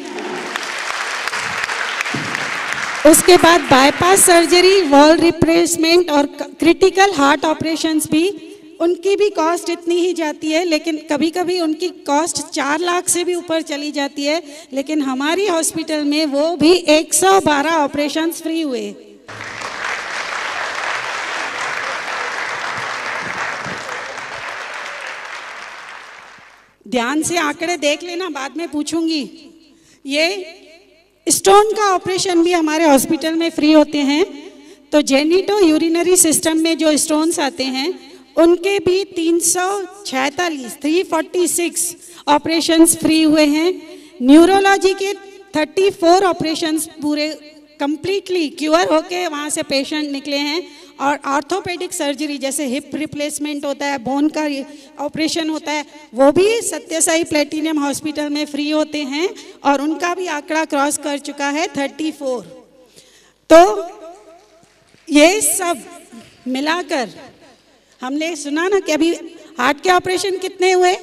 उसके बाद बाईपास सर्जरी, वॉल रिप्लेसमेंट और क्रिटिकल हार्ट ऑपरेशंस भी, उनकी भी कॉस्ट इतनी ही जाती है, लेकिन कभी कभी उनकी कॉस्ट 4 लाख से भी ऊपर चली जाती है, लेकिन हमारी हॉस्पिटल में वो भी 112 ऑपरेशंस फ्री हुए। ध्यान से आंकड़े देख लेना, बाद में पूछूंगी। ये स्टोन का ऑपरेशन भी हमारे हॉस्पिटल में फ्री होते हैं। तो जेनिटो यूरिनरी सिस्टम में जो स्टोन्स आते हैं उनके भी 346 ऑपरेशंस फ्री हुए हैं। न्यूरोलॉजी के 34 ऑपरेशंस पूरे कंप्लीटली क्योर होके वहाँ से पेशेंट निकले हैं। और ऑर्थोपेडिक सर्जरी जैसे हिप रिप्लेसमेंट होता है, बोन का ऑपरेशन होता है, वो भी सत्य साई प्लेटिनियम हॉस्पिटल में फ्री होते हैं और उनका भी आंकड़ा क्रॉस कर चुका है 34। तो ये सब मिलाकर हमने सुना ना कि अभी हार्ट के ऑपरेशन कितने हुए।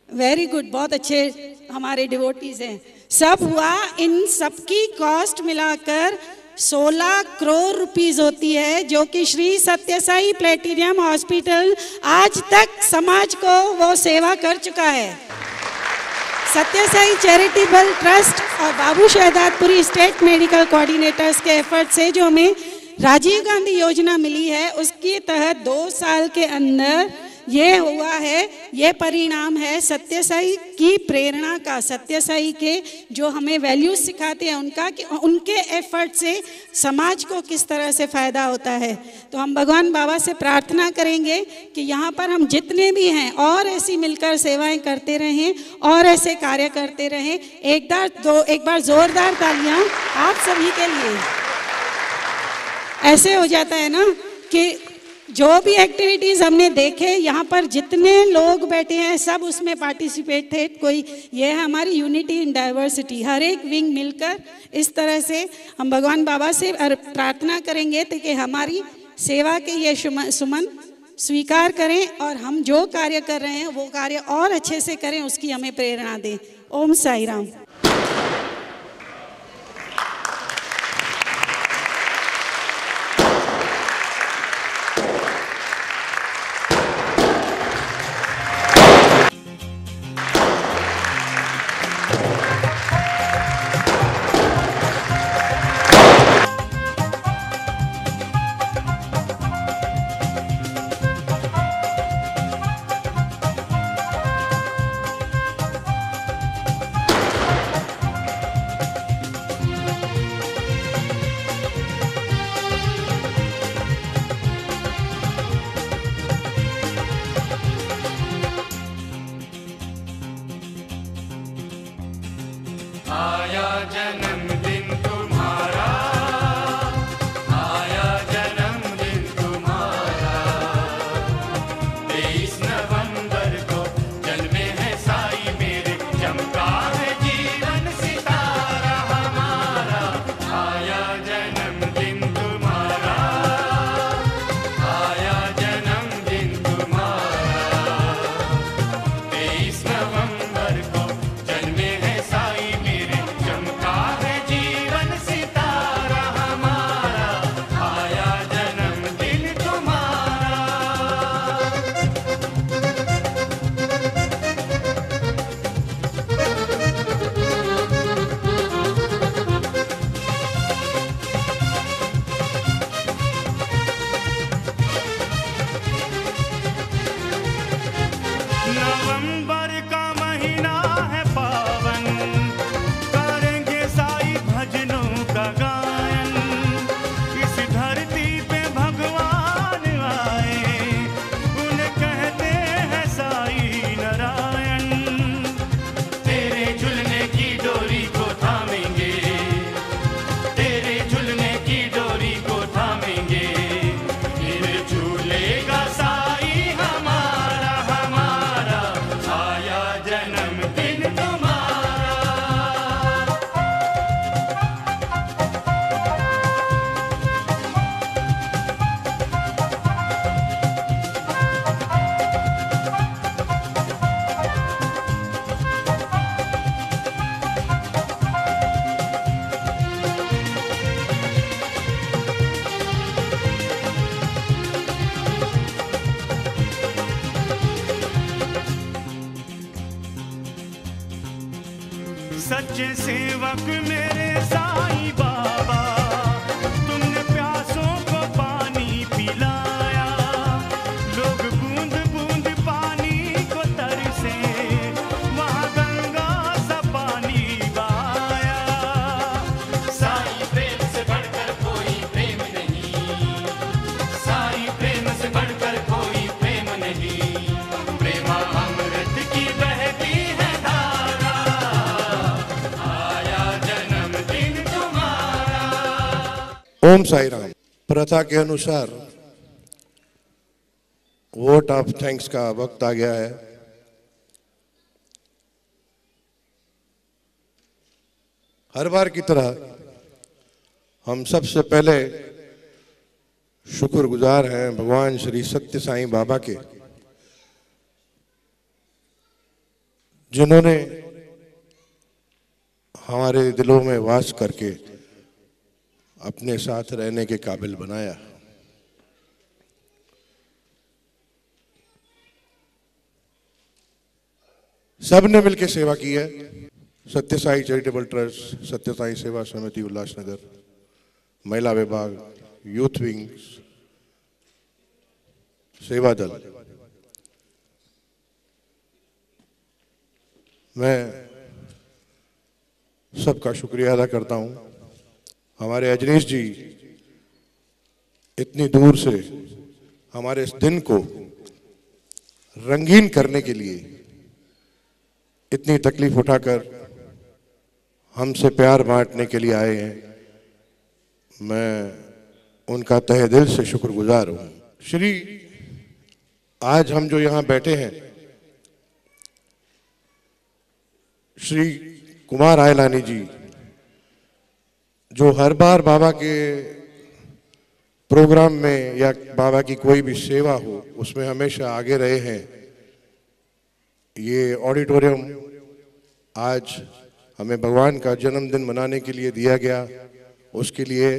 वेरी गुड, बहुत अच्छे हमारे डिवोटीज हैं। सब हुआ, इन सबकी कॉस्ट मिलाकर 16 करोड़ रुपीस होती है, जो कि श्री सत्य साई प्लेटिनियम हॉस्पिटल आज तक समाज को वो सेवा कर चुका है। सत्य साई चैरिटेबल ट्रस्ट और बाबू शहदादपुरी स्टेट मेडिकल कोऑर्डिनेटर्स के एफर्ट से जो हमें राजीव गांधी योजना मिली है, उसके तहत 2 साल के अंदर ये हुआ है। ये परिणाम है सत्य साई की प्रेरणा का, सत्य साई के जो हमें वैल्यूज सिखाते हैं उनका, कि उनके एफर्ट से समाज को किस तरह से फ़ायदा होता है। तो हम भगवान बाबा से प्रार्थना करेंगे कि यहाँ पर हम जितने भी हैं और ऐसी मिलकर सेवाएं करते रहें और ऐसे कार्य करते रहें। एक बार ज़ोरदार तालियां आप सभी के लिए। ऐसे हो जाता है ना कि जो भी एक्टिविटीज़ हमने देखे, यहाँ पर जितने लोग बैठे हैं सब उसमें पार्टिसिपेट थे। कोई, ये है हमारी यूनिटी इन डाइवर्सिटी, हर एक विंग मिलकर इस तरह से हम भगवान बाबा से प्रार्थना करेंगे ताकि हमारी सेवा के ये सुमन स्वीकार करें और हम जो कार्य कर रहे हैं वो कार्य और अच्छे से करें, उसकी हमें प्रेरणा दें। ओम साई राम। आया जन्मदिन तुम्हारा, आया जन्मदिन तुम्हारा। 23 नवंबर को जन्मे हैं साई मेरे, चमका है जीवन सितारा हमारा। आया जन्मदिन तुम्हारा, आया जन्मदिन तुम्हारा। 23 नवंबर को जन्मे हैं साई मेरे, चमका है जीवन सितारा हमारा। आया जन्मदिन तुम्हारा। नवंबर का महीना है पावन, करेंगे साई भजनों का गायन। इस धरती पे भगवान आए, उन्हें कहते हैं साई नारायण। तेरे झूलने की डोरी को थामेंगे, तेरे झूलने की डोरी को थामेंगे। फिर झूलेगा साई हमारा हमारा। आया जन्मदिन तुम्हारा। सच्चे सेवक मेरे साईं बाबा, तुमने प्यासों को पानी पिलाया। लोग बूंद बूंद पानी को तरसे, वहाँ गंगा सा पानी बहाया। साईं प्रेम से बढ़कर कोई प्रेम नहीं, साईं प्रेम से बढ़कर कोई प्रेम नहीं। प्रेमा अमृत की बहती है धारा। आया जन्म ओम साई राम। प्रथा के अनुसार वोट ऑफ थैंक्स का वक्त आ गया है। हर बार की तरह हम सबसे पहले शुक्रगुजार हैं भगवान श्री सत्य साईं बाबा के, जिन्होंने हमारे दिलों में वास करके अपने साथ रहने के काबिल बनाया। सबने मिलकर सेवा की है। सत्य साई चैरिटेबल ट्रस्ट, सत्य साई सेवा समिति उल्लासनगर, महिला विभाग, यूथ विंग्स, सेवा दल। मैं सबका शुक्रिया अदा करता हूं। हमारे अजनीश जी इतनी दूर से हमारे इस दिन को रंगीन करने के लिए इतनी तकलीफ उठाकर हमसे प्यार बांटने के लिए आए हैं। मैं उनका तहे दिल से शुक्रगुजार हूं। श्री आज हम जो यहाँ बैठे हैं, श्री कुमार आयलानी जी, जो हर बार बाबा के प्रोग्राम में या बाबा की कोई भी सेवा हो उसमें हमेशा आगे रहे हैं। ये ऑडिटोरियम आज हमें भगवान का जन्मदिन मनाने के लिए दिया गया, उसके लिए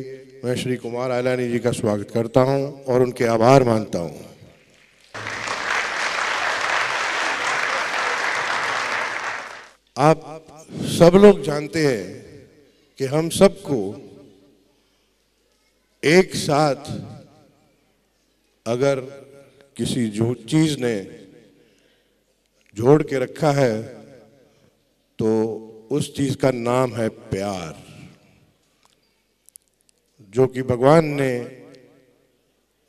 मैं श्री कुमार आयलानी जी का स्वागत करता हूं और उनके आभार मानता हूं। आप सब लोग जानते हैं कि हम सबको एक साथ अगर किसी जो चीज ने जोड़ के रखा है तो उस चीज का नाम है प्यार, जो कि भगवान ने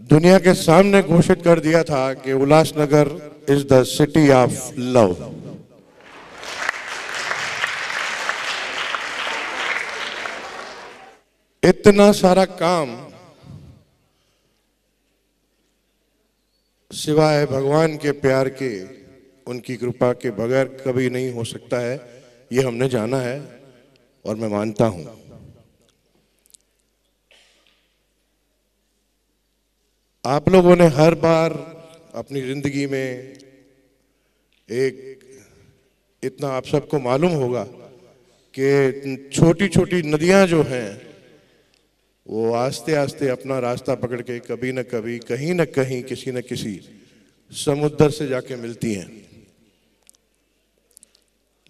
दुनिया के सामने घोषित कर दिया था कि Ulhasnagar is the city of love. इतना सारा काम सिवाय भगवान के प्यार के, उनकी कृपा के बगैर कभी नहीं हो सकता है। ये हमने जाना है और मैं मानता हूं। आप लोगों ने हर बार अपनी जिंदगी में एक इतना आप सबको मालूम होगा कि छोटी छोटी नदियां जो हैं वो आस्ते आस्ते अपना रास्ता पकड़ के कभी न कभी, कहीं न कहीं, किसी न किसी समुद्र से जाके मिलती हैं।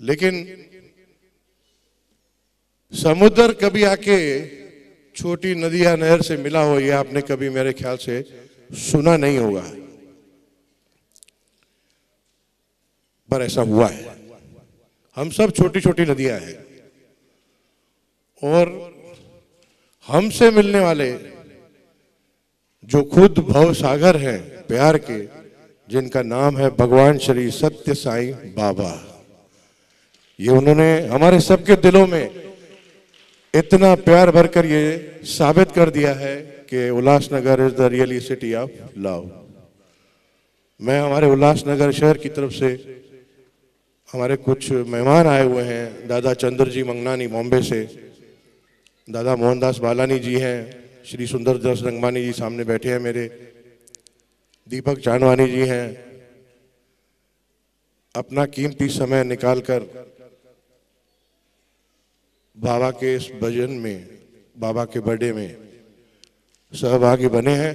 लेकिन समुद्र कभी आके छोटी नदी या नहर से मिला हो, यह आपने कभी मेरे ख्याल से सुना नहीं होगा, पर ऐसा हुआ है। हम सब छोटी छोटी नदियां हैं और हमसे मिलने वाले जो खुद भव सागर हैं प्यार के, जिनका नाम है भगवान श्री सत्य साईं बाबा, ये उन्होंने हमारे सबके दिलों में इतना प्यार भरकर ये साबित कर दिया है कि Ulhasnagar is the really city of love. मैं हमारे उल्लासनगर शहर की तरफ से, हमारे कुछ मेहमान आए हुए हैं, दादा चंद्र जी मंगनानी बॉम्बे से, दादा मोहनदास बालानी जी हैं, श्री सुंदरदास रंगमानी जी सामने बैठे हैं मेरे, दीपक चांदवानी जी हैं, अपना कीमती समय निकालकर बाबा के इस भजन में, बाबा के बर्थडे में सहभागी बने हैं।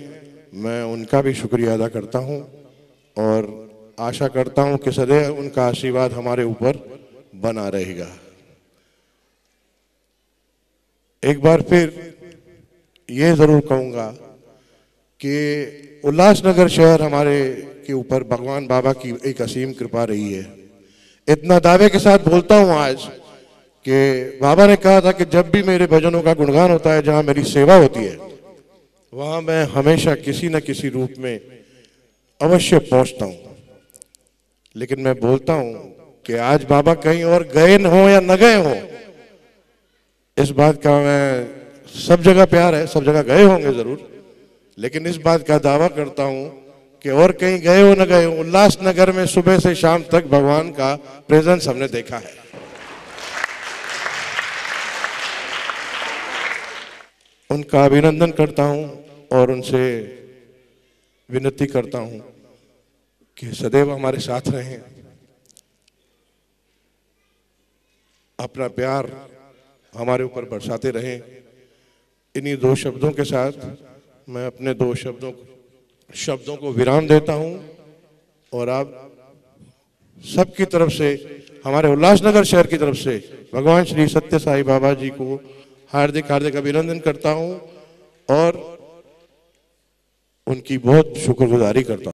मैं उनका भी शुक्रिया अदा करता हूं और आशा करता हूं कि सदैव उनका आशीर्वाद हमारे ऊपर बना रहेगा। एक बार फिर ये जरूर कहूंगा कि उल्लासनगर शहर हमारे के ऊपर भगवान बाबा की एक असीम कृपा रही है। इतना दावे के साथ बोलता हूं आज कि बाबा ने कहा था कि जब भी मेरे भजनों का गुणगान होता है, जहां मेरी सेवा होती है, वहां मैं हमेशा किसी न किसी रूप में अवश्य पहुंचता हूं। लेकिन मैं बोलता हूं कि आज बाबा कहीं और गए न हो या न गए हो, इस बात का मैं सब जगह प्यार है, सब जगह गए होंगे जरूर, लेकिन इस बात का दावा करता हूं कि और कहीं गए हो न गए हो, उल्लासनगर में सुबह से शाम तक भगवान का प्रेजेंस हमने देखा है। उनका अभिनंदन करता हूं और उनसे विनती करता हूं कि सदैव हमारे साथ रहें, अपना प्यार हमारे ऊपर बरसाते रहें। इन्हीं दो शब्दों के साथ मैं अपने दो शब्दों को विराम देता हूं और आप सबकी तरफ से, हमारे उल्लासनगर शहर की तरफ से भगवान श्री सत्य साई बाबा जी को हार्दिक हार्दिक अभिनंदन करता हूं और उनकी बहुत शुक्रगुजारी करता हूं।